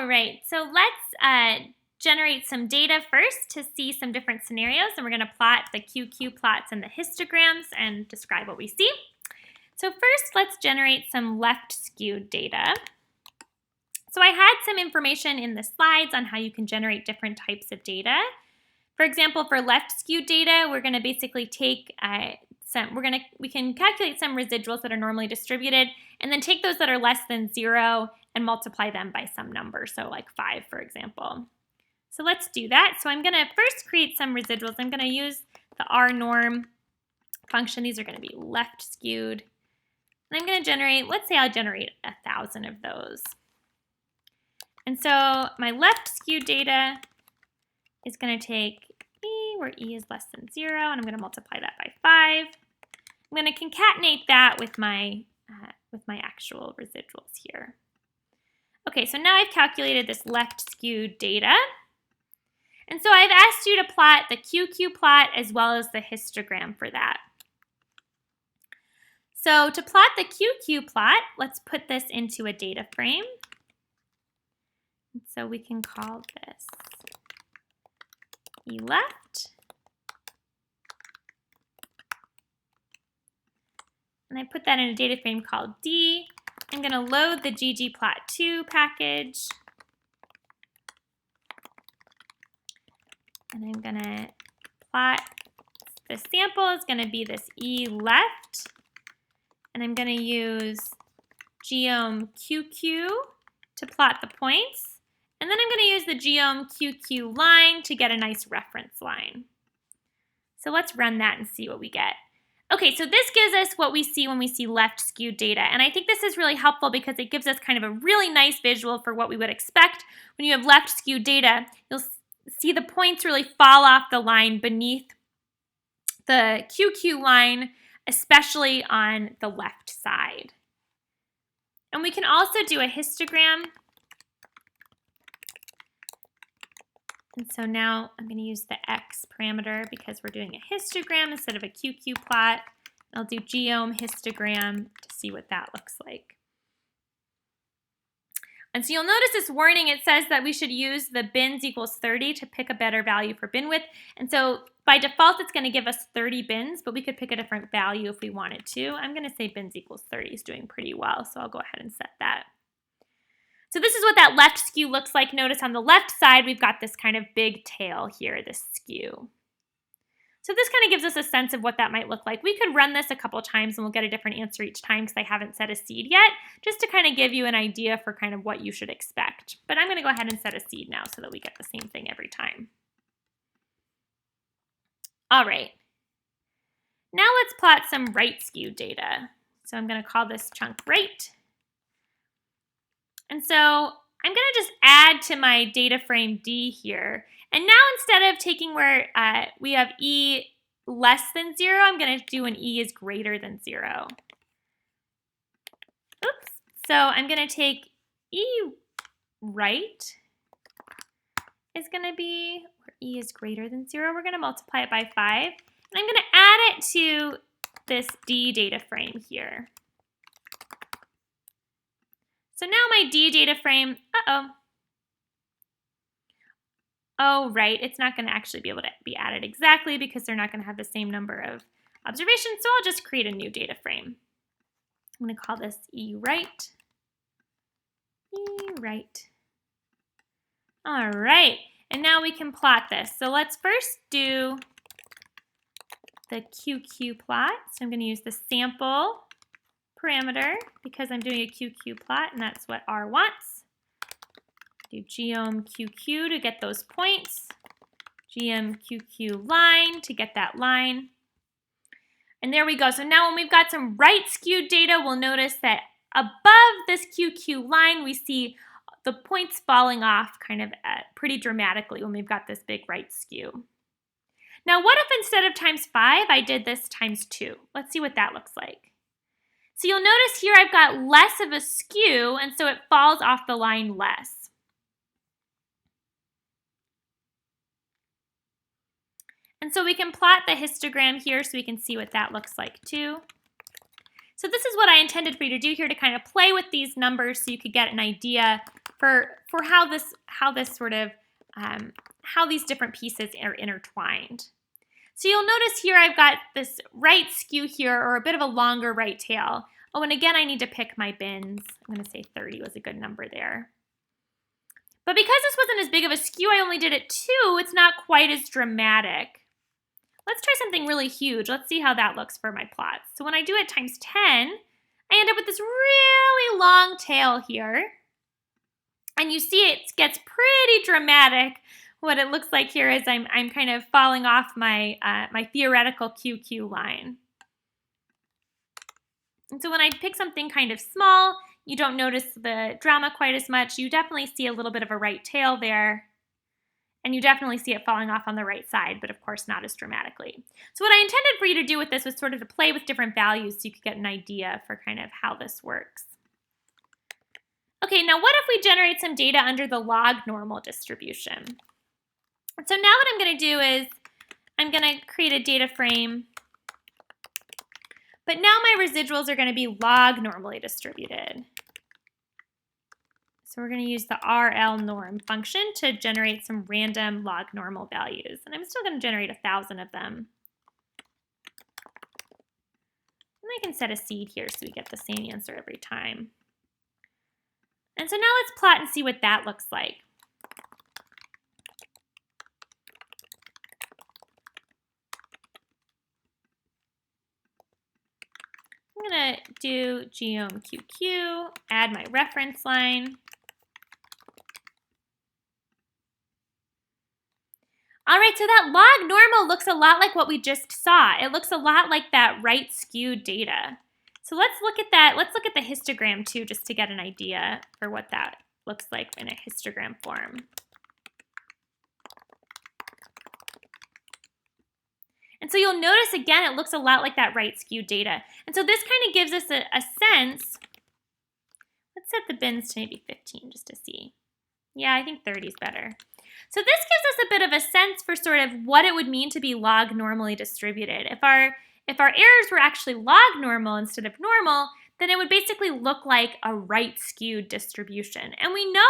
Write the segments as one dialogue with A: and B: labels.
A: All right, so let's generate some data first to see some different scenarios, and we're going to plot the QQ plots and the histograms and describe what we see. So first, let's generate some left skewed data. So I had some information in the slides on how you can generate different types of data. For example, for left skewed data, we're going to basically take we can calculate some residuals that are normally distributed, and then take those that are less than 0 and multiply them by some number, so like 5, for example. So let's do that. So I'm going to first create some residuals. I'm going to use the rnorm function. These are going to be left skewed. And I'm going to generate, let's say I'll generate 1,000 of those. And so my left skewed data is going to take E, where E is less than 0, and I'm going to multiply that by 5. I'm going to concatenate that with my actual residuals here. Okay, so now I've calculated this left skewed data. And so I've asked you to plot the QQ plot as well as the histogram for that. So to plot the QQ plot, let's put this into a data frame. And so we can call this E left. And I put that in a data frame called D. I'm going to load the ggplot2 package. And I'm going to plot, the sample is going to be this E left. And I'm going to use geom QQ to plot the points. And then I'm going to use the geom QQ line to get a nice reference line. So let's run that and see what we get. Okay, so this gives us what we see when we see left skewed data. And I think this is really helpful because it gives us kind of a really nice visual for what we would expect when you have left skewed data. You'll see the points really fall off the line beneath the QQ line, especially on the left side. And we can also do a histogram. And so now I'm going to use the X parameter because we're doing a histogram instead of a QQ plot. I'll do geom histogram to see what that looks like. And so you'll notice this warning, it says that we should use the bins equals 30 to pick a better value for bin width. And so by default, it's going to give us 30 bins, but we could pick a different value if we wanted to. I'm going to say bins equals 30 is doing pretty well, so I'll go ahead and set that. So this is what that left skew looks like. Notice on the left side, we've got this kind of big tail here, this skew. So this kind of gives us a sense of what that might look like. We could run this a couple times and we'll get a different answer each time because I haven't set a seed yet, just to kind of give you an idea for kind of what you should expect. But I'm going to go ahead and set a seed now so that we get the same thing every time. All right. Now let's plot some right skew data. So I'm going to call this chunk right. And so I'm going to just add to my data frame D here. And now instead of taking where we have E less than 0, I'm going to do an E is greater than 0. Oops. So I'm going to take E right is going to be, where E is greater than 0, we're going to multiply it by 5. And I'm going to add it to this D data frame here. So now my D data frame, oh, right, it's not going to actually be able to be added exactly because they're not going to have the same number of observations, so I'll just create a new data frame. I'm going to call this E right. E right. All right, and now we can plot this. So let's first do the QQ plot. So I'm going to use the sample parameter because I'm doing a QQ plot and that's what R wants. Do geom QQ to get those points, geom QQ line to get that line. And there we go. So now when we've got some right skewed data, we'll notice that above this QQ line, we see the points falling off kind of pretty dramatically when we've got this big right skew. Now what if instead of times 5, I did this times 2? Let's see what that looks like. So you'll notice here I've got less of a skew, and so it falls off the line less. And so we can plot the histogram here so we can see what that looks like too. So this is what I intended for you to do here, to kind of play with these numbers so you could get an idea for how this sort of how these different pieces are intertwined. So you'll notice here I've got this right skew here, or a bit of a longer right tail. Oh, and again, I need to pick my bins. I'm going to say 30 was a good number there. But because this wasn't as big of a skew, I only did it 2, it's not quite as dramatic. Let's try something really huge. Let's see how that looks for my plots. So when I do it times 10, I end up with this really long tail here. And you see it gets pretty dramatic. What it looks like here is I'm kind of falling off my, my theoretical QQ line. And so when I pick something kind of small, you don't notice the drama quite as much. You definitely see a little bit of a right tail there. And you definitely see it falling off on the right side, but of course not as dramatically. So what I intended for you to do with this was sort of to play with different values so you could get an idea for kind of how this works. Okay, now what if we generate some data under the log normal distribution? So now what I'm going to do is I'm going to create a data frame, but now my residuals are going to be log normally distributed. So we're going to use the RL norm function to generate some random log normal values. And I'm still going to generate 1,000 of them. And I can set a seed here so we get the same answer every time. And so now let's plot and see what that looks like. I'm going to do geom_QQ, add my reference line. All right, so that log normal looks a lot like what we just saw. It looks a lot like that right skewed data. So let's look at that. Let's look at the histogram too, just to get an idea for what that looks like in a histogram form. And so you'll notice again, it looks a lot like that right skewed data. And so this kind of gives us a sense. Let's set the bins to maybe 15 just to see. Yeah, I think 30 is better. So this gives us a bit of a sense for sort of what it would mean to be log normally distributed. If our errors were actually log normal instead of normal, then it would basically look like a right skewed distribution. And we know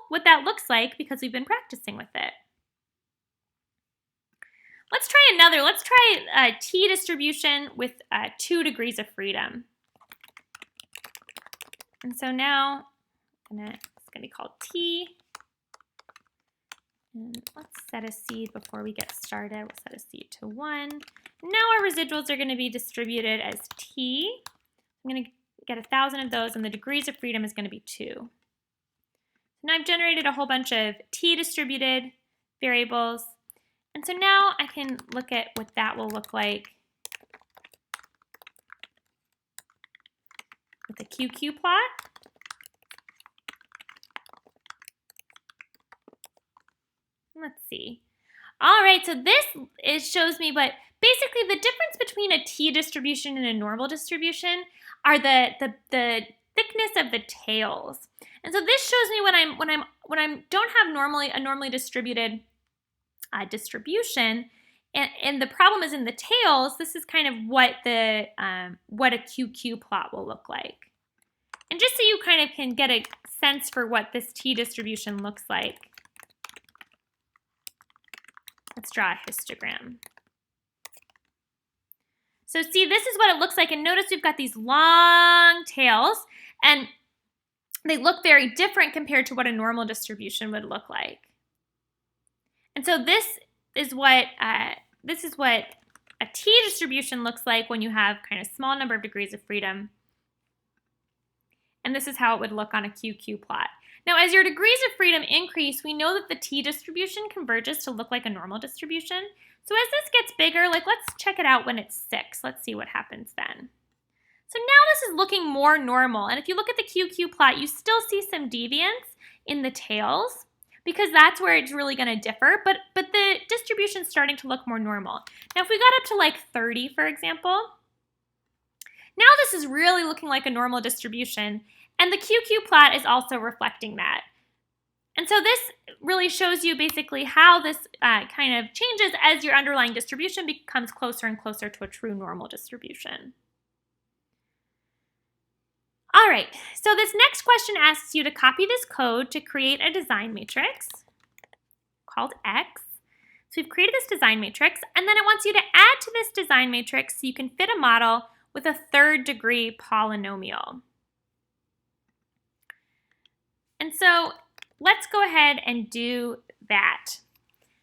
A: what that looks like because we've been practicing with it. Let's try another. Let's try a t distribution with 2 degrees of freedom. And so now it's going to be called t. And let's set a seed before we get started. We'll set a seed to 1. Now our residuals are going to be distributed as t. I'm going to get 1,000 of those, and the degrees of freedom is going to be 2. Now I've generated a whole bunch of t distributed variables. And so now I can look at what that will look like with a QQ plot. Let's see. All right, so this shows me what basically the difference between a t distribution and a normal distribution are the thickness of the tails. And so this shows me when I don't have a normally distributed distribution, and the problem is in the tails. This is kind of what a QQ plot will look like. And just so you kind of can get a sense for what this t distribution looks like, let's draw a histogram. So see, this is what it looks like, and notice we've got these long tails, and they look very different compared to what a normal distribution would look like. And so this is what a t distribution looks like when you have kind of small number of degrees of freedom. And this is how it would look on a QQ plot. Now, as your degrees of freedom increase, we know that the t distribution converges to look like a normal distribution. So as this gets bigger, like let's check it out when it's 6. Let's see what happens then. So now this is looking more normal. And if you look at the QQ plot, you still see some deviance in the tails, because that's where it's really going to differ, but the distribution's starting to look more normal. Now, if we got up to like 30, for example, now this is really looking like a normal distribution, and the QQ plot is also reflecting that. And so this really shows you basically how this kind of changes as your underlying distribution becomes closer and closer to a true normal distribution. All right, so this next question asks you to copy this code to create a design matrix called X. So we've created this design matrix, and then it wants you to add to this design matrix so you can fit a model with a third-degree polynomial. And so let's go ahead and do that.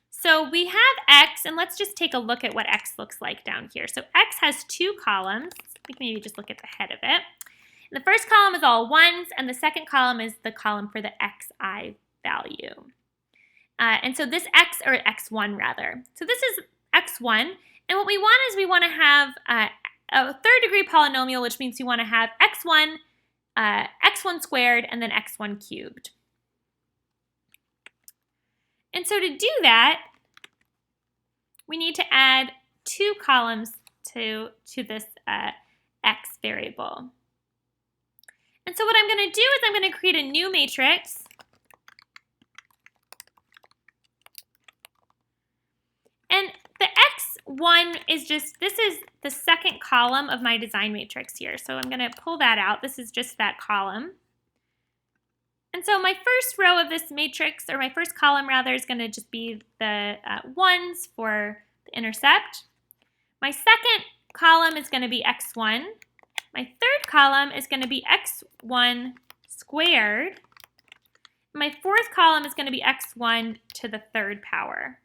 A: So we have X, and let's just take a look at what X looks like down here. So X has two columns. We can maybe just look at the head of it. The first column is all ones, and the second column is the column for the xi value. And so this x, or x1 rather. So this is x1, and what we want is we want to have a third-degree polynomial, which means you want to have x1, x1 squared, and then x1 cubed. And so to do that, we need to add two columns to this x variable. And so what I'm going to do is I'm going to create a new matrix. And the x1 is just, this is the second column of my design matrix here. So I'm going to pull that out. This is just that column. And so my first row of this matrix, or my first column rather, is going to just be the ones for the intercept. My second column is going to be x1. My third column is going to be x1 squared. My fourth column is going to be x1 to the third power.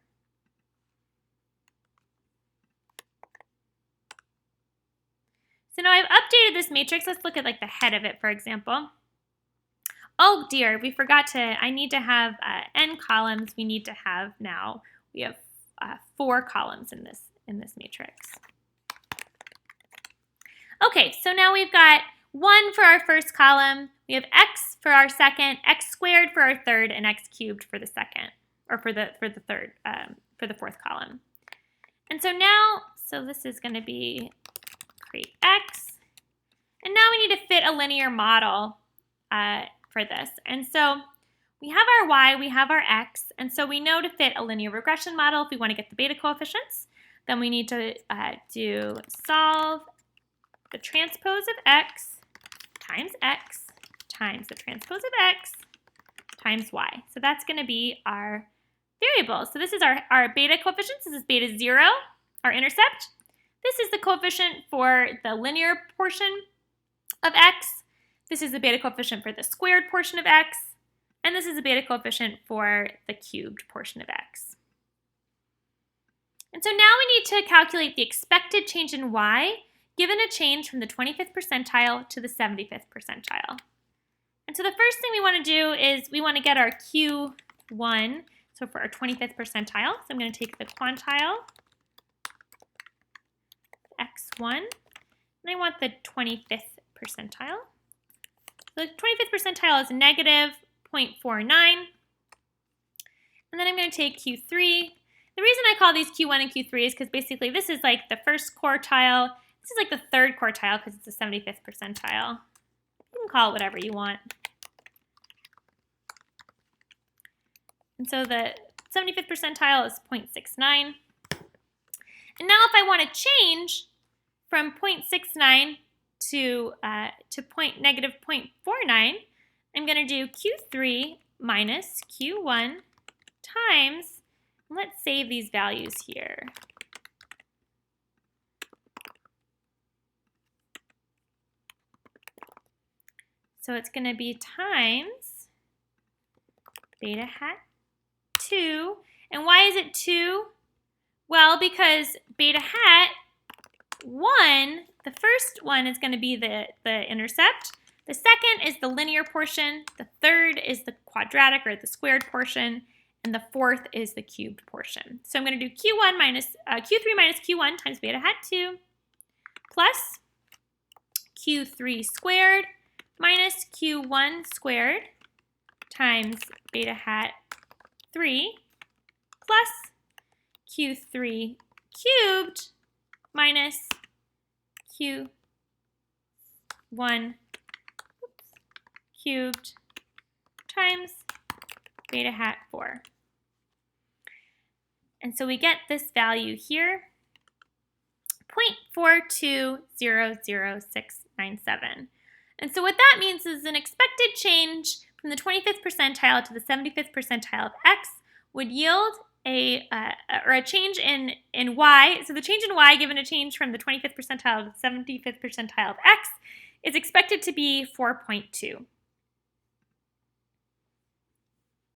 A: So now I've updated this matrix. Let's look at like the head of it, for example. Oh dear, we forgot to, I need to have n columns. We need to have now, we have 4 columns in this matrix. Okay, so now we've got 1 for our first column, we have x for our second, x squared for our third, and x cubed for the second, or for the third, for the fourth column. And so now, so this is going to be create x, and now we need to fit a linear model for this. And so we have our y, we have our x, and so we know to fit a linear regression model if we want to get the beta coefficients, then we need to do solve the transpose of x times the transpose of x times y. So that's going to be our variable. So this is our beta coefficients. This is beta 0, our intercept. This is the coefficient for the linear portion of x. This is the beta coefficient for the squared portion of x. And this is the beta coefficient for the cubed portion of x. And so now we need to calculate the expected change in y given a change from the 25th percentile to the 75th percentile. And so the first thing we want to do is we want to get our Q1, so for our 25th percentile. So I'm going to take the quantile, x1, and I want the 25th percentile. The 25th percentile is negative 0.49. And then I'm going to take Q3. The reason I call these Q1 and Q3 is because basically this is like the first quartile. This is like the third quartile because it's the 75th percentile. You can call it whatever you want. And so the 75th percentile is 0.69. And now if I want to change from 0.69 to negative 0.49, I'm going to do Q3 minus Q1 times, let's save these values here. So it's going to be times beta hat 2. And why is it 2? Well, because beta hat 1, the first one is going to be the intercept. The second is the linear portion. The third is the quadratic or the squared portion. And the fourth is the cubed portion. So I'm going to do Q3 minus Q1 times beta hat 2 plus Q3 squared minus Q1 squared times beta hat 3 plus Q3 cubed minus Q1 cubed times beta hat 4. And so we get this value here, 0.4200697. And so what that means is an expected change from the 25th percentile to the 75th percentile of x would yield a change in y. So the change in y given a change from the 25th percentile to the 75th percentile of x is expected to be 4.2.